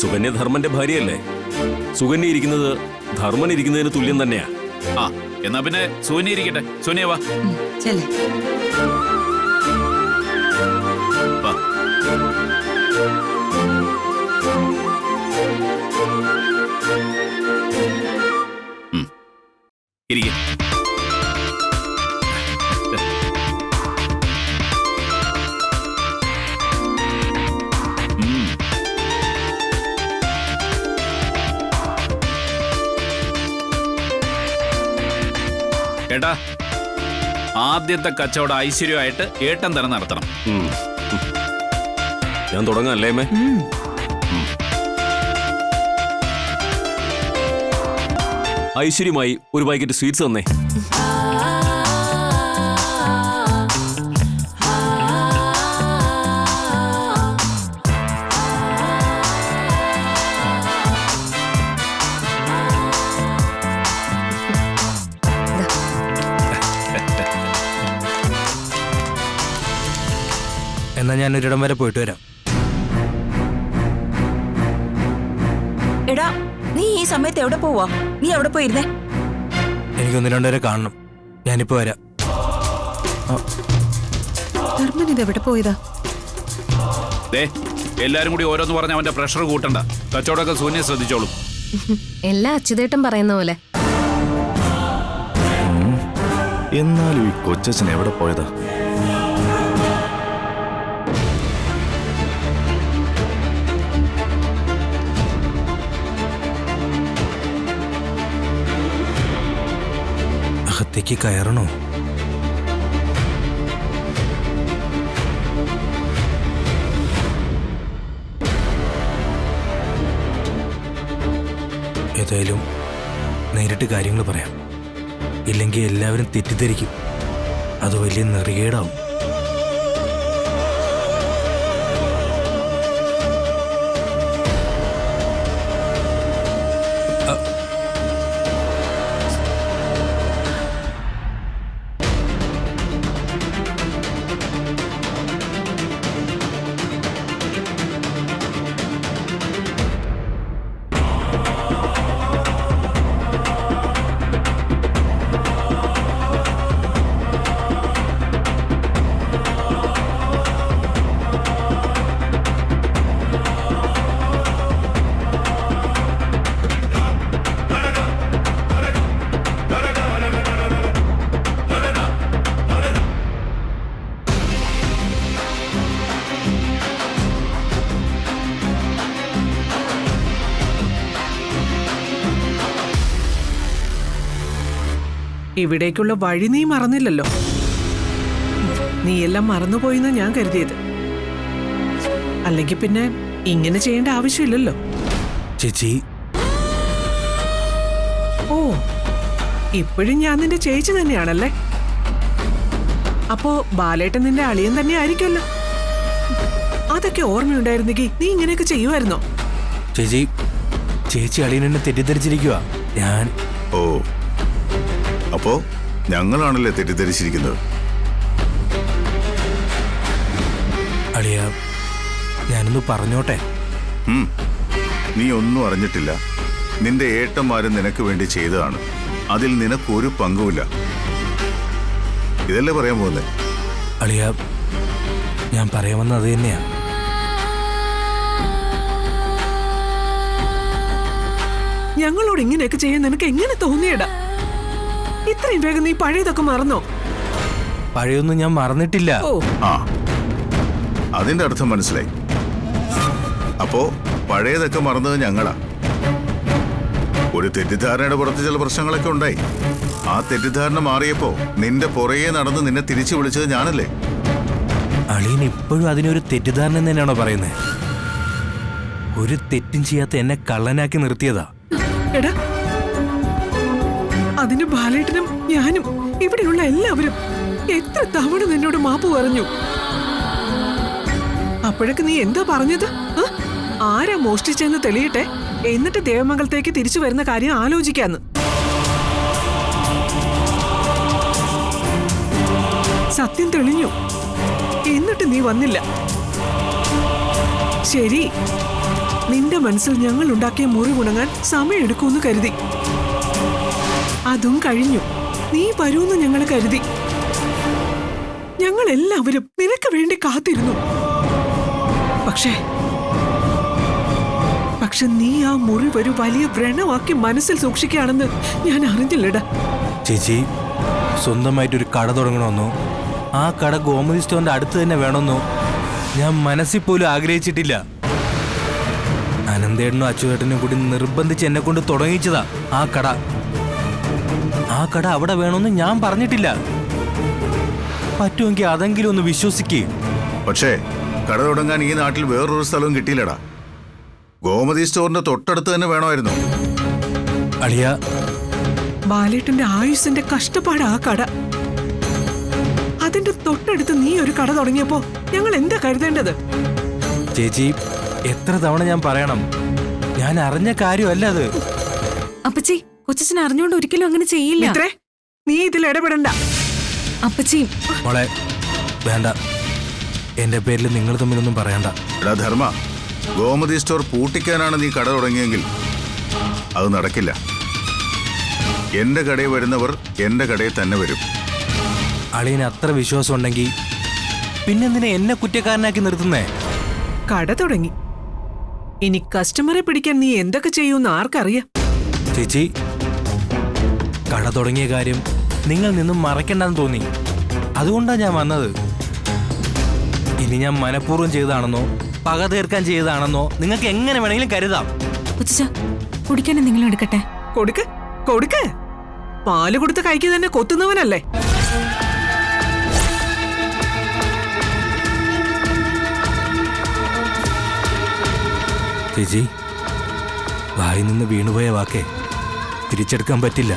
സുകന്യ ധർമ്മന്റെ ഭാര്യയല്ലേ? സുകന്യ ഇരിക്കുന്നത് ധർമ്മൻ ഇരിക്കുന്നതിന് തുല്യം തന്നെയാ. ആ എന്നാ പിന്നെ സോനിയ ഇരിക്കട്ടെ. സോനിയ വാ. വാ. ഇരിക്കും. ഏട്ടാ, ആദ്യത്തെ കച്ചവടം ഐശ്വര്യമായിട്ട് ഏട്ടൻ തന്നെ നടത്തണം. ഞാൻ തുടങ്ങാല്ലേ അമ്മേ? ഐശ്വര്യമായി ഒരു പാക്കറ്റ് സ്വീറ്റ്സ് തന്നേ. എന്നാ ഞാൻ ഒരിടം വരെ പോയിട്ട് വരാം. എടാ, നീ ഈ സമയത്ത് എവിടെ പോവാ? നീ എവിടെ പോയിരുന്നേ? എനിക്കൊന്ന് രണ്ടുപേരെ കാണണം. ഞാനിപ്പോ വരാം. ധർമ്മൻ ഇത് എവിടെ പോയതാ? എല്ലാരും കൂടി ഓരോന്ന് പറഞ്ഞ അവന്റെ പ്രഷർ കൂട്ടണ്ട. കച്ചവടമൊക്കെ സോനിയ ശ്രദ്ധിച്ചോളും. എല്ലാ അച്യുതേട്ടൻ പറയുന്ന പോലെ. എന്നാലും ഈ കൊച്ചച്ഛൻ എവിടെ പോയതാ? അകത്തേക്ക് കയറണോ? ഏതായാലും നേരിട്ട് കാര്യങ്ങൾ പറയാം. ഇല്ലെങ്കിൽ എല്ലാവരും തെറ്റിദ്ധരിക്കും. അത് വലിയ നെറികേടാവും. ഇവിടേക്കുള്ള വഴി നീ മറന്നില്ലല്ലോ. നീ എല്ലാം മറന്നുപോയിന്നാ ഞാൻ കരുതിയത്. അല്ലെങ്കിൽ പിന്നെ ഇങ്ങനെ ചെയ്യേണ്ട ആവശ്യമില്ലല്ലോ. ചേച്ചി, ഓ, ഇപ്പോഴും ഞാൻ നിന്റെ ചേച്ചി തന്നെയാണല്ലേ? അപ്പോ ബാലേട്ടൻ നിന്റെ അളിയൻ തന്നെ ആയിരിക്കുമല്ലോ. അതൊക്കെ ഓർമ്മയുണ്ടായിരുന്നെങ്കിൽ നീ ഇങ്ങനെയൊക്കെ ചെയ്യുമായിരുന്നോ? ചേച്ചി, ചേച്ചി അളിയനെന്നെ തെറ്റിദ്ധരിച്ചിരിക്കുക. ഞാൻ ഓ, അപ്പോ ഞങ്ങളാണല്ലേ തെറ്റിദ്ധരിച്ചിരിക്കുന്നത്. അളിയ, ഞാനൊന്ന് പറഞ്ഞോട്ടെ. നീ ഒന്നും അറിഞ്ഞിട്ടില്ല. നിന്റെ ഏട്ടന്മാരും നിനക്ക് വേണ്ടി ചെയ്തതാണ്. അതിൽ നിനക്കൊരു പങ്കുമില്ല. ഇതല്ലേ പറയാൻ പോകുന്നത്? അളിയ, ഞാൻ പറയാമെന്ന് അത് തന്നെയാ. ഞങ്ങളോട് ഇങ്ങനെയൊക്കെ ചെയ്യാൻ നിനക്ക് എങ്ങനെ തോന്നിയടാ? ഇത്രയും വേഗം നീ പഴയതൊക്കെ മറന്നോ? പഴയൊന്നും ഞാൻ മറന്നിട്ടില്ല. ഓ, ആ, അതിന്റെ അർത്ഥം മനസ്സിലായി. അപ്പോ പഴയതൊക്കെ മറന്നത് ഞങ്ങളാ. ഒരു തെറ്റിദ്ധാരണയുടെ പുറത്ത് ചില പ്രശ്നങ്ങളൊക്കെ ഉണ്ടായി. ആ തെറ്റിദ്ധാരണ മാറിയപ്പോ നിന്റെ പുറകെ നടന്ന് നിന്നെ തിരിച്ചു വിളിച്ചത് ഞാനല്ലേ? അളിയൻ ഇപ്പോഴും അതിനൊരു തെറ്റിദ്ധാരണ തന്നെയാണോ പറയുന്നത്? ഒരു തെറ്റും ചെയ്യാത്ത എന്നെ കള്ളനാക്കി നിർത്തിയതാ. എടാ, അതിന് ബാലേട്ടനും ഞാനും ഇവിടെയുള്ള എല്ലാവരും എത്ര തവണ നിന്നോട് മാപ്പ് പറഞ്ഞു. അപ്പോഴൊക്കെ നീ എന്താ പറഞ്ഞത്? ആരാ മോഷ്ടിച്ചെന്ന് തെളിയട്ടെ, എന്നിട്ട് ദേവമംഗലത്തേക്ക് തിരിച്ചു വരുന്ന കാര്യം ആലോചിക്കാന്ന്. സത്യം തെളിഞ്ഞു, എന്നിട്ട് നീ വന്നില്ല. ശരി, നിന്റെ മനസ്സിൽ ഞങ്ങൾ ഉണ്ടാക്കിയ മുറിവുണങ്ങാൻ സമയമെടുക്കുമെന്ന് കരുതി. അതും കഴിഞ്ഞു. നീ വരൂന്ന് ഞങ്ങൾ കരുതി. ഞങ്ങൾ എല്ലാവരും നിനക്ക് വേണ്ടി കാത്തിരുന്നു. പക്ഷേ നീ ആ മുറിവ് ഒരു വലിയ വ്രണമാക്കി മനസ്സിൽ സൂക്ഷിക്കുകയാണെന്ന് ഞാൻ അറിഞ്ഞില്ലടാ. ചേച്ചി സ്വന്തമായിട്ടൊരു കട തുടങ്ങണമെന്നോ ആ കട ഗോമതി സ്റ്റോറിന്റെ അടുത്ത് തന്നെ വേണമെന്നോ ഞാൻ മനസ്സിൽ പോലും ആഗ്രഹിച്ചിട്ടില്ല. അനന്തേട്ടനും അച്ചുവേട്ടനും കൂടി നിർബന്ധിച്ച് എന്നെ കൊണ്ട് തുടങ്ങിച്ചതാ ആ കട. ആ കട അവിടെ വേണമെന്ന് ഞാൻ പറഞ്ഞിട്ടില്ല. പറ്റുമെങ്കിൽ അതെങ്കിലും ഒന്ന് വിശ്വസിക്കേ. പക്ഷേ കട തുടങ്ങാൻ ഈ നാട്ടിൽ വേറൊരു സ്ഥലവും കിട്ടിയില്ലടാ. ഗോമതി സ്റ്റോറിന്റെ തൊട്ടടുത്ത് തന്നെ വേണമായിരുന്നു. അളിയ, ബാലേട്ടന്റെ ആയുസിന്റെ കഷ്ടപ്പാട് ആ കട. അതിന്റെ തൊട്ടടുത്ത് നീ ഒരു കട തുടങ്ങിയപ്പോ ഞങ്ങൾ എന്താ കരുതേണ്ടത്? ചേച്ചി എത്ര തവണ ഞാൻ പറയണം, ഞാൻ അറിഞ്ഞ കാര്യമല്ല അത്. അപ്പച്ചി, കൊച്ചച്ഛൻ അറിഞ്ഞുകൊണ്ട് ഒരിക്കലും അങ്ങനെ ചെയ്യില്ല. ഇത്രേ നീ ഇതിൽ ഇടപെടണ്ട. അപ്പച്ചി, മോളെ വേണ്ട, എന്റെ പേരിൽ നിങ്ങൾ തമ്മിലൊന്നും പറയണ്ട. എടാ ധർമ്മ, ഗോമതി സ്റ്റോർ പൂട്ടിക്കാനാണ് നീ കട തുടങ്ങിയെങ്കിൽ അത് നടക്കില്ല. എന്റെ കടയിൽ വരുന്നവർ എന്റെ കടയിൽ തന്നെ വരും. അളിയന് അത്ര വിശ്വാസം ഉണ്ടെങ്കിൽ പിന്നെന്തിനാ എന്നെ കുറ്റക്കാരനാക്കി നിർത്തുന്നേ? കട തുടങ്ങി, ഇനി കസ്റ്റമറെ പിടിക്കാൻ നീ എന്തൊക്കെ ചെയ്യൂന്ന് ആർക്കറിയാം? ചേച്ചി, കട തുടങ്ങിയ കാര്യം നിങ്ങൾ നിന്നും മറക്കണ്ടെന്ന് തോന്നി, അതുകൊണ്ടാണ് ഞാൻ വന്നത്. ഇനി ഞാൻ മനഃപൂർവ്വം ചെയ്തതാണെന്നോ പക തീർക്കാൻ ചെയ്തതാണെന്നോ നിങ്ങൾക്ക് എങ്ങനെ വേണമെങ്കിലും കരുതാം. കൊച്ചച്ഛ, കുടിക്കാൻ എന്തെങ്കിലും എടുക്കട്ടെ? കൊടുക്ക് കൊടുക്ക്, പാല് കൊടുത്ത് കൈക്ക് തന്നെ കൊത്തുന്നവനല്ലേ? ചേച്ചി, വായിൽ നിന്ന് വീണുപോയ വാക്കേ തിരിച്ചെടുക്കാൻ പറ്റില്ല.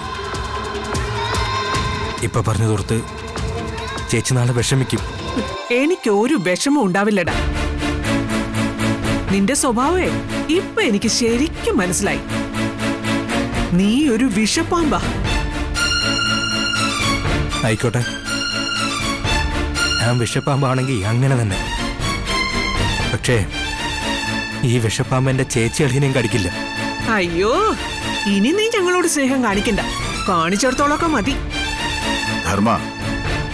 ഇപ്പൊ പറഞ്ഞു തോർത്ത് ചേച്ചി നാളെ വിഷമിക്കും. എനിക്ക് ഒരു വിഷമം ഉണ്ടാവില്ലടാ. നിന്റെ സ്വഭാവേ ഇപ്പൊ എനിക്ക് ശരിക്കും മനസ്സിലായി. നീ ഒരു വിഷപ്പാമ്പാ. ആയിക്കോട്ടെ, ഞാൻ വിഷപ്പാമ്പാണെങ്കിൽ അങ്ങനെ തന്നെ. പക്ഷേ ഈ വിഷപ്പാമ്പ് എന്റെ ചേച്ചി അളിയനെയും കടിക്കില്ല. അയ്യോ, ഇനി നീ ഞങ്ങളോട് സ്നേഹം കാണിക്കണ്ട. കാണിച്ചിടത്തോളൊക്കെ മതി. ധർമ്മ,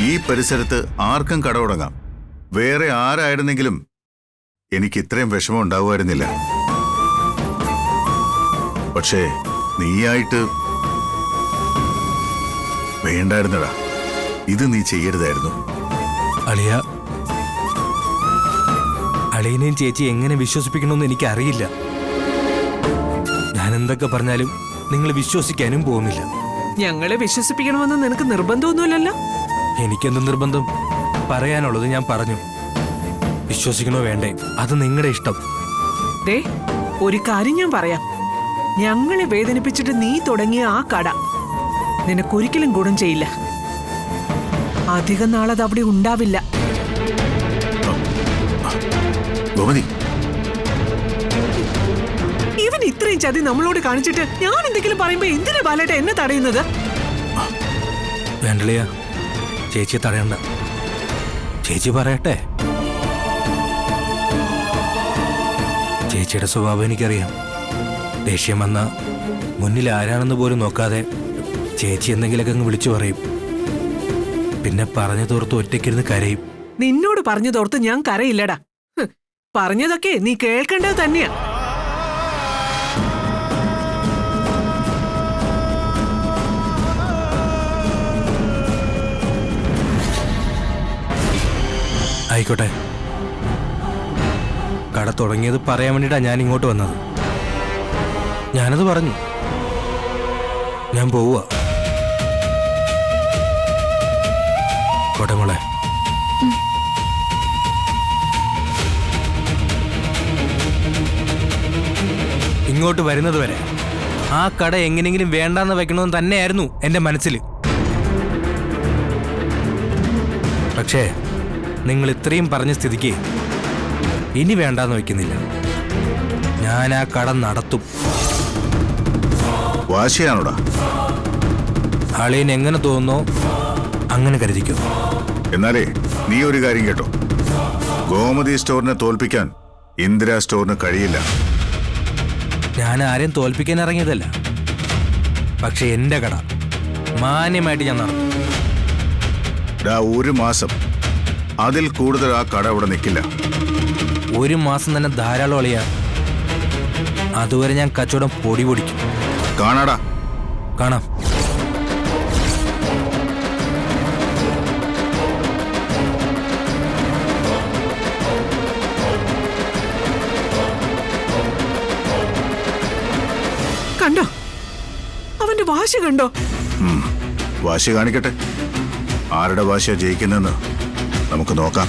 ഈ പരിസരത്ത് ആർക്കും കട തുടങ്ങാം. വേറെ ആരായിരുന്നെങ്കിലും എനിക്ക് ഇത്രയും വിഷമം ഉണ്ടാവുമായിരുന്നില്ല. പക്ഷേ നീയായിട്ട് വേണ്ടായിരുന്നടാ. ഇത് നീ ചെയ്യരുതായിരുന്നു. അളിയ, അളിയനെയും ചേച്ചി എങ്ങനെ വിശ്വസിപ്പിക്കണമെന്ന് എനിക്കറിയില്ല. ഞാൻ എന്തൊക്കെ പറഞ്ഞാലും നിങ്ങൾ വിശ്വസിക്കാനും പോകുന്നില്ല. ഞങ്ങളെ വിശ്വസിപ്പിക്കണമെന്ന് നിനക്ക് നിർബന്ധമൊന്നുമില്ലല്ലോ. എനിക്കെന്ത് നിർബന്ധം? പറയാനുള്ളത് ഞാൻ പറഞ്ഞു. വിശ്വസിക്കണോ വേണ്ടേ അത് നിങ്ങളുടെ ഇഷ്ടം. ദേ, ഒരു കാര്യം ഞാൻ പറയാം. ഞങ്ങളെ വേദനിപ്പിച്ചിട്ട് നീ തുടങ്ങിയ ആ കട നിനക്കൊരിക്കലും ഗുണം ചെയ്യില്ല. അധികം നാളത് അവിടെ ഉണ്ടാവില്ല. ഗോമതി, ഇവൻ ഇത്രയും ചതി നമ്മളോട് കാണിച്ചിട്ട് ഞാൻ എന്തെങ്കിലും പറയുമ്പോ എന്തിനാ ബാലേട്ട എന്നെ തടയുന്നത്? വേണ്ടളിയ, ചേച്ചിയെ തടയണ്ട. ചേച്ചി പറയട്ടെ. ചേച്ചിയുടെ സ്വഭാവം എനിക്കറിയാം. ദേഷ്യം വന്ന മുന്നിൽ ആരാണെന്ന് പോലും നോക്കാതെ ചേച്ചി എന്തെങ്കിലുമൊക്കെ അങ്ങ് വിളിച്ചു പറയും. പിന്നെ പറഞ്ഞു തോർത്ത് ഒറ്റയ്ക്കിരുന്ന് കരയും. നിന്നോട് പറഞ്ഞു തോർത്ത് ഞാൻ കരയില്ലടാ. പറഞ്ഞതൊക്കെ നീ കേൾക്കേണ്ടത് തന്നെയാ. ആയിക്കോട്ടെ, കട തുടങ്ങിയത് പറയാൻ വേണ്ടിയിട്ടാണ് ഞാൻ ഇങ്ങോട്ട് വന്നത്. ഞാനത് പറഞ്ഞു. ഞാൻ പോവുക. കോട്ടമോളെ, ഇങ്ങോട്ട് വരുന്നത് വരെ ആ കട എങ്ങനെയെങ്കിലും വേണ്ടാന്ന് വെക്കണമെന്ന് തന്നെയായിരുന്നു എൻ്റെ മനസ്സിൽ. പക്ഷേ നിങ്ങൾ ഇത്രയും പറഞ്ഞ സ്ഥിതിക്ക് ഇനി വേണ്ടാന്ന് വെക്കുന്നില്ല. ഞാൻ ആ കട നടത്തും. വാശിയാണോടാ? ആളീന് എങ്ങനെ തോന്നുന്നോ അങ്ങനെ കരുതിക്കോ. എന്നാലേ നീ ഒരു കാര്യം കേട്ടോ, ഗോമതി സ്റ്റോറിനെ തോൽപ്പിക്കാൻ ഇന്ദിരാ സ്റ്റോറിന് കഴിയില്ല. ഞാൻ ആരെയും തോൽപ്പിക്കാൻ ഇറങ്ങിയതല്ല. പക്ഷെ എൻ്റെ കട മാന്യമായിട്ട് ഞാൻ നടത്തും. ഒരു മാസം അതിൽ കൂടുതൽ ആ കട ഇവിടെ നിൽക്കില്ല. ഒരു മാസം തന്നെ ധാരാളം അളിയാ. അതുവരെ ഞാൻ കച്ചവടം പൊടി പൊടിക്കും. കാണാടാ. കാണാം. കണ്ടോ അവന്റെ വാശി കണ്ടോ? വാശി കാണിക്കട്ടെ. ആരുടെ വാശിയാ ജയിക്കുന്നെന്ന് നമുക്ക് നോക്കാം.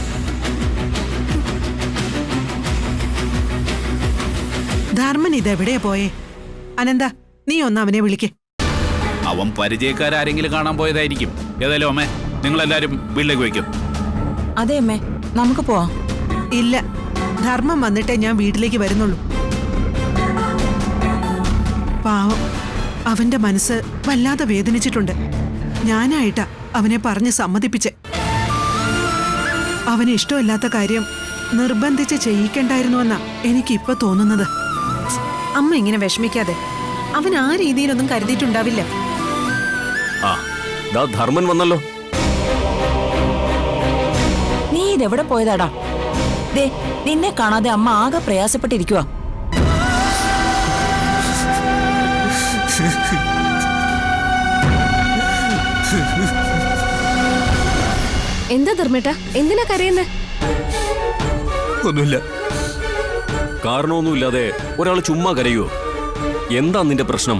ധർമ്മൻ ഇതെവിടെയാ പോയേ? അനന്ത, നീ ഒന്ന് അവനെ വിളിക്കേ. അവൻ പരിചയക്കാരെങ്കിലും കാണാൻ പോയതായിരിക്കും. ഏതായാലും അമ്മേ, നിങ്ങളെല്ലാരും വീട്ടിലേക്ക് വയ്ക്കും. അതെ അമ്മേ, നമുക്ക് പോവാം. ഇല്ല, ധർമ്മം വന്നിട്ടേ ഞാൻ വീട്ടിലേക്ക് വരുന്നുള്ളൂ. പാവം, അവന്റെ മനസ്സ് വല്ലാതെ വേദനിച്ചിട്ടുണ്ട്. ഞാനായിട്ടാ അവനെ പറഞ്ഞ് സമ്മതിപ്പിച്ചേ. അവന് ഇഷ്ടമില്ലാത്ത കാര്യം നിർബന്ധിച്ച് ചെയ്യിക്കണ്ടായിരുന്നുവെന്നാ എനിക്കിപ്പോ തോന്നുന്നത്. അമ്മ ഇങ്ങനെ വിഷമിക്കാതെ. അവൻ ആ രീതിയിലൊന്നും കരുതിയിട്ടുണ്ടാവില്ല. ആ ദാ ധർമ്മൻ വന്നല്ലോ. നീ ഇതെവിടെ പോയതാടാ? ദേ, നിന്നെ കാണാതെ അമ്മ ആകെ പ്രയാസപ്പെട്ടിരിക്കുവാ. എന്താ ധർമ്മേട്ട, എന്തിനാ കരയുന്നേ? ഒന്നുമില്ല. കാരണമൊന്നുമില്ലാതെ ഒരാൾ ചുമ്മാ കരയുവോ? എന്താ നിന്റെ പ്രശ്നം?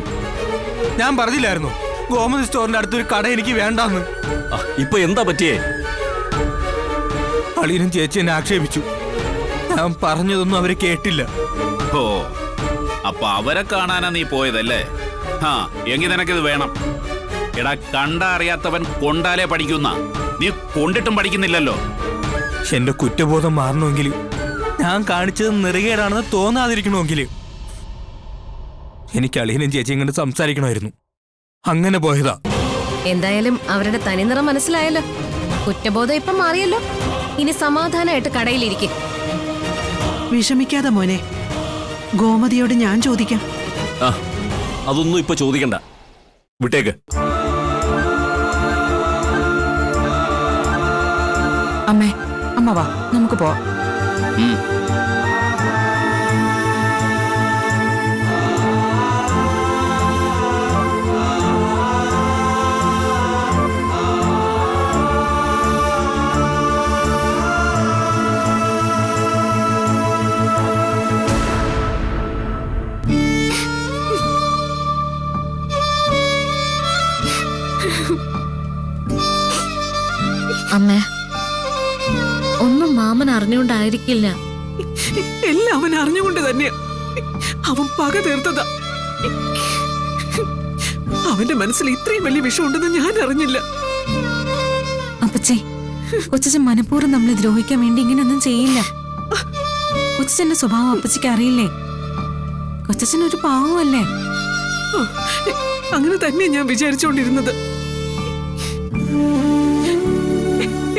ഞാൻ പറഞ്ഞില്ലായിരുന്നു ഗോമതി സ്റ്റോറിന്റെ അടുത്തൊരു കട എനിക്ക് വേണ്ടാന്ന്. ഇപ്പൊ എന്താ പറ്റിയേ? അളിയനും ചേച്ചി എന്നെ ആക്ഷേപിച്ചു. ഞാൻ പറഞ്ഞതൊന്നും അവര് കേട്ടില്ല. ഓ, അപ്പൊ അവരെ കാണാനാ നീ പോയതല്ലേ? ആ, എങ്കിൽ നിനക്കിത് വേണം. എടാ, കണ്ട അറിയാത്തവൻ കൊണ്ടാലേ പഠിക്കുന്ന. നീ കൊണ്ടിട്ടും പഠിക്കുന്നില്ലല്ലോ. എന്റെ കുറ്റബോധം മാറണമെങ്കിൽ, ഞാൻ കാണിച്ചത് നെറുകേടാണെന്ന് തോന്നാതിരിക്കണമെങ്കിൽ എനിക്ക് അളിയനും ചേച്ചിയും കണ്ട് സംസാരിക്കണമായിരുന്നു. അങ്ങനെ പോയതാ. എന്തായാലും അവരുടെ തനിനിറം മനസ്സിലായല്ലോ. കുറ്റബോധം ഇപ്പം മാറിയല്ലോ. ഇനി സമാധാനമായിട്ട് കടയിലിരിക്കെ. വിഷമിക്കാതെ മോനെ, ഗോമതിയോട് ഞാൻ ചോദിക്കാം. ആ അതൊന്നും ഇപ്പൊ ചോദിക്കണ്ട, വിട്ടേക്ക്. അമ്മേ, അമ്മ വാ, നമുക്ക് പോവാം. അമ്മേ, ഒന്നും മാമൻ അറിഞ്ഞുകൊണ്ടായിരിക്കില്ല. എല്ലാം അവൻ അറിഞ്ഞുകൊണ്ട് തന്നെയാ. അവൻ പക തീർത്തതാ. അവന്റെ മനസ്സിൽ ഇത്രയും വലിയ വിഷം ഉണ്ടെന്ന് ഞാൻ അറിഞ്ഞില്ല. അപ്പച്ചേ, കൊച്ചച്ഛൻ മനഃപൂർവ്വം നമ്മളെ ദ്രോഹിക്കാൻ വേണ്ടി ഇങ്ങനെയൊന്നും ചെയ്യില്ല. കൊച്ചച്ഛന്റെ സ്വഭാവം അപ്പച്ചിക്ക് അറിയില്ലേ? കൊച്ചച്ഛൻ ഒരു പാവമല്ലേ? അങ്ങനെ തന്നെ ഞാൻ വിചാരിച്ചുകൊണ്ടിരുന്നത്.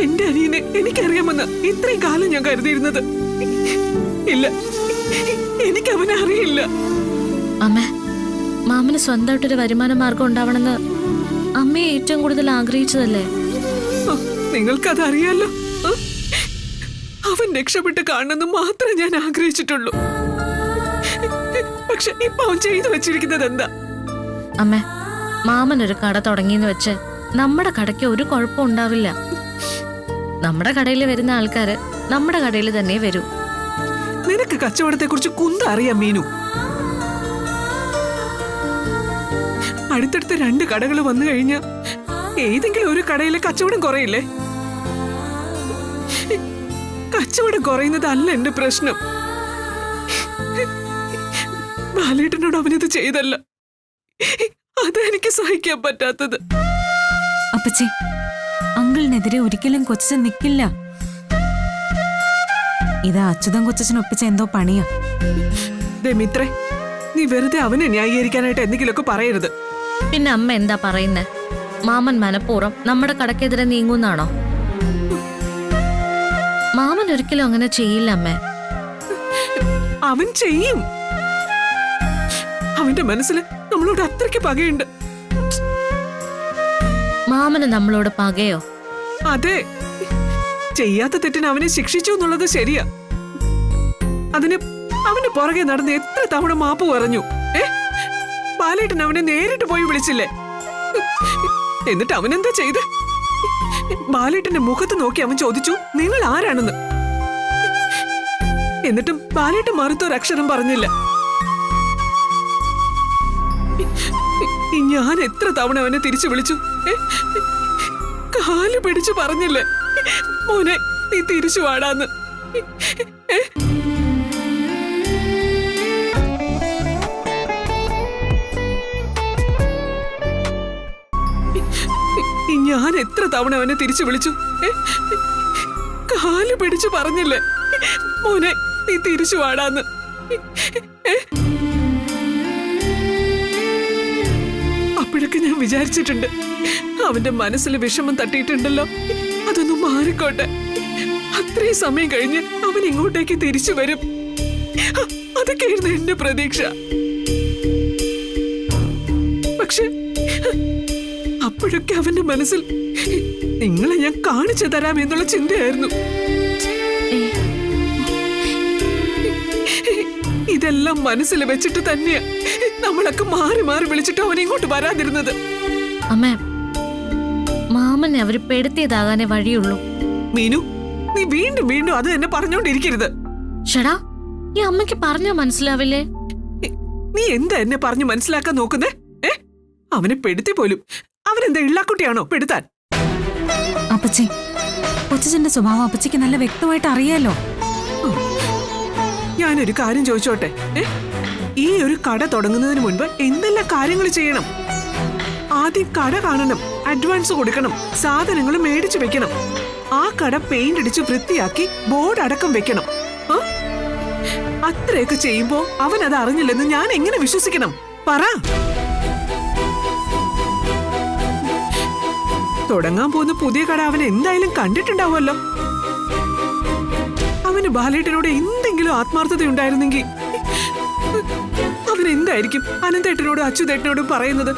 എന്റെ അനിയനെ എനിക്കറിയാമെന്ന് ഇത്രയും കാലം ഞാൻ കരുതിയിരുന്നത്. ഇല്ല, എനിക്ക് അവനെ അറിയില്ല. അമ്മ, മാമന് സ്വന്തമായിട്ടൊരു വരുമാന മാർഗം ഉണ്ടാവണമെന്ന് അമ്മയെ ഏറ്റവും കൂടുതൽ ആഗ്രഹിച്ചതല്ലേ? നിങ്ങൾക്കത് അറിയാലോ. അവൻ രക്ഷപ്പെട്ട് കാണണമെന്ന് മാത്രമേ ഞാൻ ആഗ്രഹിച്ചിട്ടുള്ളൂ. പക്ഷെ ഇപ്പൊ അവൻ ചെയ്തു വെച്ചിരിക്കുന്നത് എന്താ? അമ്മ, മാമൻ ഒരു കട തുടങ്ങിയെന്ന് വെച്ച് നമ്മുടെ കടയ്ക്ക് ഒരു കുഴപ്പം ഉണ്ടാവില്ല. നമ്മുടെ കടയിൽ വരുന്ന ആൾക്കാര് നമ്മുടെ കടയിൽ തന്നെ വരൂ. നിനക്ക് കച്ചവടത്തെ കുറിച്ച് കുന്ത അറിയാം മീനു. അടുത്തടുത്ത് 2 കടകൾ വന്നു കഴിഞ്ഞാൽ ഏതെങ്കിലും ഒരു കടയിലെ കച്ചവടം കുറയില്ലേ? കച്ചവടം കുറയുന്നതല്ല എന്റെ പ്രശ്നം. ബാലേട്ടനോട് അവനിത് ചെയ്തല്ല, അതെനിക്ക് സഹിക്കാൻ പറ്റാത്തത്. അപ്പച്ചി, അങ്കിളിനെതിരെ ഒരിക്കലും കൊച്ചച്ഛൻ നിൽക്കില്ല. ഇത് അച്യുതൻ കൊച്ചച്ഛൻ ഒപ്പിച്ച എന്തോ പണിയാ. മിത്രേ, നീ വെറുതെ അവനെ ന്യായീകരിക്കാനായിട്ട് എന്തെങ്കിലുമൊക്കെ പറയരുത്. പിന്നെ അമ്മ എന്താ പറയുന്നേ? മാമൻ മനഃപൂർവ്വം നമ്മുടെ കടക്കെതിരെ നീങ്ങുന്നാണോ? മാമൻ ഒരിക്കലും അങ്ങനെ ചെയ്യില്ല അമ്മേ. അവൻ ചെയ്യും. അവന്റെ മനസ്സിൽ നമ്മളോട് അത്രയ്ക്ക് പകയുണ്ട്. മാമന് നമ്മളോട് പകയോ? അതെ, ചെയ്യാത്ത തെറ്റിന് അവനെ ശിക്ഷിച്ചു എന്നുള്ളത് ശരിയാ. അതിന് അവന് പുറകെ നടന്ന് എത്ര തവണ മാപ്പ് പറഞ്ഞു. ബാലേട്ടൻ അവനെ നേരിട്ട് പോയി വിളിച്ചില്ലേ? എന്നിട്ട് അവൻ എന്താ ചെയ്ത്? ബാലേട്ടന്റെ മുഖത്ത് നോക്കി അവൻ ചോദിച്ചു, നിങ്ങൾ ആരാണെന്ന്. എന്നിട്ടും ബാലേട്ടൻ മറുത്തൊരക്ഷരം പറഞ്ഞില്ല. ഞാൻ എത്ര തവണ അവനെ തിരിച്ചു വിളിച്ചു, കാല് പിടിച്ചു പറഞ്ഞില്ലേ, മോനെ നീ തിരിച്ചു വാടാന്ന്. ഞാൻ എത്ര തവണ അവനെ തിരിച്ചു വിളിച്ചു, കാല് പിടിച്ചു പറഞ്ഞില്ലേ, മോനെ നീ തിരിച്ചു വാടാന്ന്. അപ്പോഴൊക്കെ ഞാൻ വിചാരിച്ചിട്ടുണ്ട്, അവന്റെ മനസ്സിൽ വിഷമം തട്ടിയിട്ടുണ്ടല്ലോ, അതൊന്നും മാറിക്കോട്ടെ. അത്രയും സമയം കഴിഞ്ഞ് അവൻ ഇങ്ങോട്ടേക്ക് തിരിച്ചു വരും. അതൊക്കെയായിരുന്നു എന്റെ പ്രതീക്ഷ. പക്ഷെ അപ്പോഴൊക്കെ അവന്റെ മനസ്സിൽ നിങ്ങളെ ഞാൻ കാണിച്ചു തരാം എന്നുള്ള ചിന്തയായിരുന്നു. ഇതെല്ലാം മനസ്സിൽ വെച്ചിട്ട് തന്നെയാ നമ്മളൊക്കെ മാറി മാറി വിളിച്ചിട്ട് അവൻ ഇങ്ങോട്ട് വരാതിരുന്നത്. അമ്മേ, മാമനെ അവര് പെടുത്തിയതാകാനേ വഴിയുള്ളൂ. മീനു, നീ വീണ്ടും വീണ്ടും അത് തന്നെ പറഞ്ഞോണ്ടിരിക്കരുത്. ഷടാ, ഈ അമ്മയ്ക്ക് പറഞ്ഞാ മനസ്സിലാവില്ലേ? നീ എന്താ എന്നെ പറഞ്ഞു മനസ്സിലാക്കാൻ നോക്കുന്നേ? അവനെ പെടുത്തി പോലും. അവനെന്താ ഇള്ളാക്കുട്ടിയാണോ പെടുത്താൻ? അപ്പച്ചി, കൊച്ചച്ഛന്റെ സ്വഭാവം അപ്പച്ചിക്ക് നല്ല വ്യക്തമായിട്ട് അറിയാലോ. ഞാനൊരു കാര്യം ചോദിച്ചോട്ടെ, ഈ ഒരു കട തുടങ്ങുന്നതിന് മുൻപ് എന്തെല്ലാം കാര്യങ്ങൾ ചെയ്യണം? ആദ്യം കട കാണണം, അഡ്വാൻസ് കൊടുക്കണം, സാധനങ്ങൾ മേടിച്ചു വെക്കണം, ആ കട പെയിന്റ് അടിച്ച് വൃത്തിയാക്കി ബോർഡ് അടക്കം വെക്കണം. അത്രയൊക്കെ ചെയ്യുമ്പോ അവൻ അത് അറിഞ്ഞില്ലെന്ന് ഞാൻ എങ്ങനെ വിശ്വസിക്കണം? പറ. തുടങ്ങാൻ പോകുന്ന പുതിയ കട അവൻ എന്തായാലും കണ്ടിട്ടുണ്ടാവുമല്ലോ. അവന് ബാലേട്ടനോട് എന്തെങ്കിലും ആത്മാർത്ഥത ഉണ്ടായിരുന്നെങ്കിൽ അവൻ എന്തായിരിക്കും അനന്തേട്ടനോടും അച്യുതേട്ടനോടും പറയുന്നത്?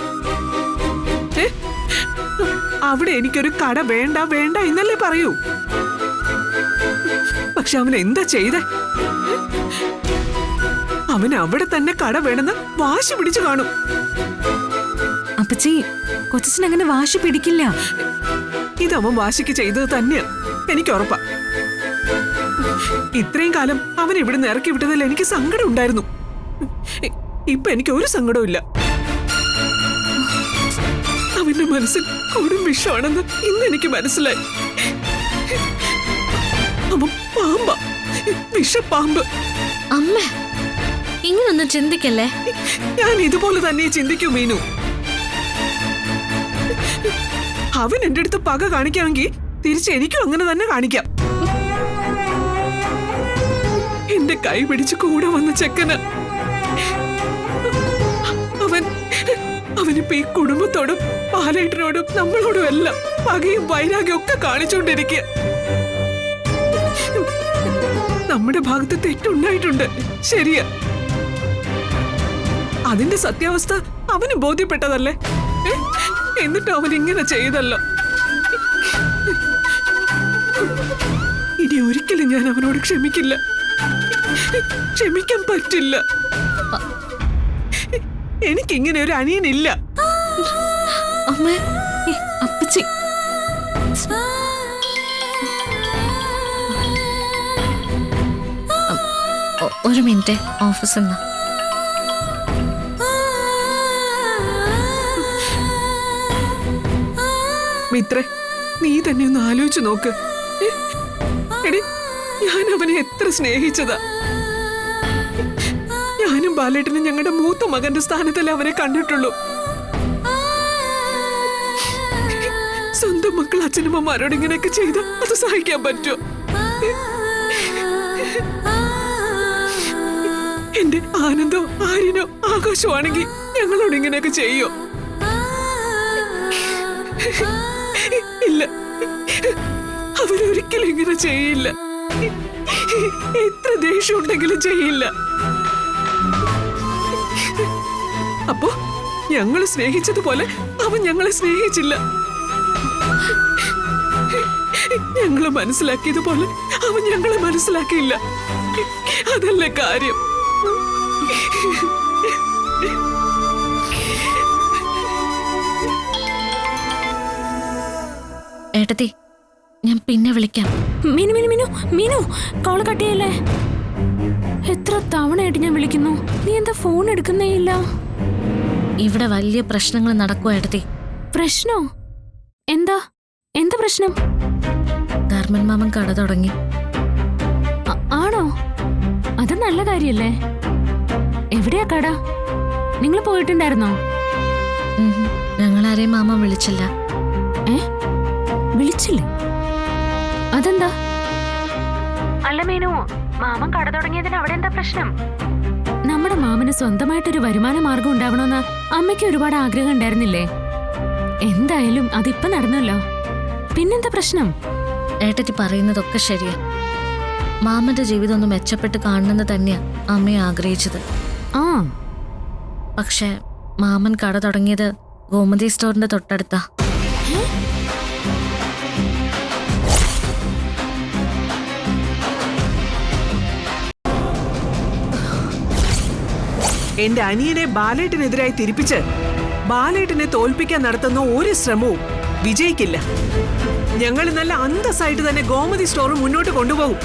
അവിടെ എനിക്കൊരു കട വേണ്ട വേണ്ട എന്നല്ലേ പറയൂ. പക്ഷെ അവൻ എന്താ ചെയ്തേ? അവൻ അവിടെ തന്നെ കട വേണമെന്ന് വാശി പിടിച്ചു കാണും. അപ്പച്ചി, കൊച്ചച്ഛൻ അങ്ങനെ വാശി പിടിക്കില്ല. ഇതവൻ വാശിക്ക് ചെയ്തത് തന്നെയാ, എനിക്ക് ഉറപ്പാ. ഇത്രയും കാലം അവൻ ഇവിടുന്ന് ഇറക്കി വിട്ടതിൽ എനിക്ക് സങ്കടം ഉണ്ടായിരുന്നു. ഇപ്പൊ എനിക്ക് ഒരു സങ്കടവും ഇല്ല. അവന്റെ മനസ്സിൽ കൊടും വിഷമാണെന്ന് ഇന്ന് എനിക്ക് മനസ്സിലായി. അവൻ പാമ്പ, വിഷപ്പാമ്പ്. അമ്മ, ഇങ്ങനൊന്നും ചിന്തിക്കല്ലേ. ഞാൻ ഇതുപോലെ തന്നെ ചിന്തിക്കൂ മീനു. അവൻ എന്റെ അടുത്ത് പക കാണിക്കാമെങ്കിൽ തിരിച്ച് എനിക്കും അങ്ങനെ തന്നെ കാണിക്കാം. എന്റെ കൈ പിടിച്ച് കൂടെ വന്ന ചെക്കന അവനിപ്പോ ഈ കുടുംബത്തോടും പാലേട്ടനോടും നമ്മളോടും എല്ലാം പകയും വൈരാഗ്യം ഒക്കെ കാണിച്ചുകൊണ്ടിരിക്കുക. നമ്മുടെ ഭാഗത്ത് തെറ്റുണ്ടായിട്ടുണ്ട്, ശരിയാ. അതിന്റെ സത്യാവസ്ഥ അവന് ബോധ്യപ്പെട്ടതല്ലേ? എന്നിട്ട് അവൻ ഇങ്ങനെ ചെയ്തല്ലോ. ഇനി ഒരിക്കലും ഞാൻ അവനോട് ക്ഷമിക്കില്ല, ക്ഷമിക്കാൻ പറ്റില്ല. എനിക്കിങ്ങനെ ഒരു അനിയനില്ല. അമ്മ, അപ്പച്ചി, ഒരു മിനിറ്റ്, ഓഫീസിൽ നിന്ന്. മിത്രേ, നീ തന്നെ ഒന്ന് ആലോചിച്ചു നോക്ക്. എടി, ഞാൻ അവനെ എത്ര സ്നേഹിച്ചതാ. ഞാനും ബാലേട്ടനും ഞങ്ങളുടെ മൂത്ത മകന്റെ സ്ഥാനത്തല്ലേ അവനെ കണ്ടിട്ടുള്ളൂ. സ്വന്തം മക്കൾ അച്ഛനമ്മമാരോട് ഇങ്ങനെയൊക്കെ ചെയ്ത അത് സഹിക്കാൻ പറ്റുമോ? എന്റെ ആനന്ദോ ആര്യനോ ആകാശോ ആണെങ്കിൽ ഞങ്ങളോട് ഇങ്ങനെയൊക്കെ ചെയ്യോ? ഇല്ല, അവരൊരിക്കലും ഇങ്ങനെ ചെയ്യില്ല. എത്ര ദേഷ്യം ഉണ്ടെങ്കിലും ചെയ്യില്ല. അപ്പോ ഞങ്ങള് സ്നേഹിച്ചതുപോലെ അവൻ ഞങ്ങളെ സ്നേഹിച്ചില്ല. ഞങ്ങളെ മനസ്സിലാക്കിയതുപോലെ അവൻ ഞങ്ങളെ മനസ്സിലാക്കിയില്ല. അതല്ലേ കാര്യം. ഏട്ടത്തി, ഞാൻ പിന്നെ വിളിക്കാം. മീനു മീനു മീനു മീനു കോള് കട്ടിയല്ലേ? എത്ര തവണയായിട്ട് ഞാൻ വിളിക്കുന്നു, നീ എന്താ ഫോൺ എടുക്കുന്നേ ഇല്ല? ഇവിടെ വലിയ പ്രശ്നങ്ങൾ നടക്കുക ഏട്ടത്തി. പ്രശ്നോ? എന്താ എന്താ പ്രശ്നം? ധർമ്മൻ മാമൻ കട തുടങ്ങി. ആണോ? അത് നല്ല കാര്യല്ലേ. എവിടെയാ കട? നിങ്ങൾ പോയിട്ടുണ്ടായിരുന്നോ? ഞങ്ങളാരെയും മാമൻ വിളിച്ചില്ല. വിളിച്ചില്ലേ? അതെന്താ? അല്ല മീനു, മാമൻ കട തുടങ്ങിയതിന് അവിടെ എന്താ പ്രശ്നം? നമ്മുടെ മാമന് സ്വന്തമായിട്ടൊരു വരുമാന മാർഗം ഉണ്ടാവണമെന്ന് അമ്മയ്ക്ക് ഒരുപാട് ആഗ്രഹം ഉണ്ടായിരുന്നില്ലേ? എന്തായാലും അതിപ്പോ നടന്നല്ലോ. പിന്നെന്താ പ്രശ്നം? ഏട്ടത്തി പറയുന്നതൊക്കെ ശരിയാ. മാമന്റെ ജീവിതം ഒന്ന് മെച്ചപ്പെട്ട് കാണണമെന്ന് തന്നെയാ അമ്മയെ ആഗ്രഹിച്ചത്. പക്ഷെ മാമൻ കട തുടങ്ങിയത് ഗോമതി സ്റ്റോറിന്റെ തൊട്ടടുത്താ. എന്റെ അനിയനെ ബാലേട്ടനെതിരായി തിരിപ്പിച്ച് ബാലേട്ടനെ തോൽപ്പിക്കാൻ നടത്തുന്ന ഒരു ശ്രമവും വിജയിക്കില്ല. ഞങ്ങൾ നല്ല അന്തസ്സായിട്ട് തന്നെ ഗോമതി സ്റ്റോർ മുന്നോട്ട് കൊണ്ടുപോകും.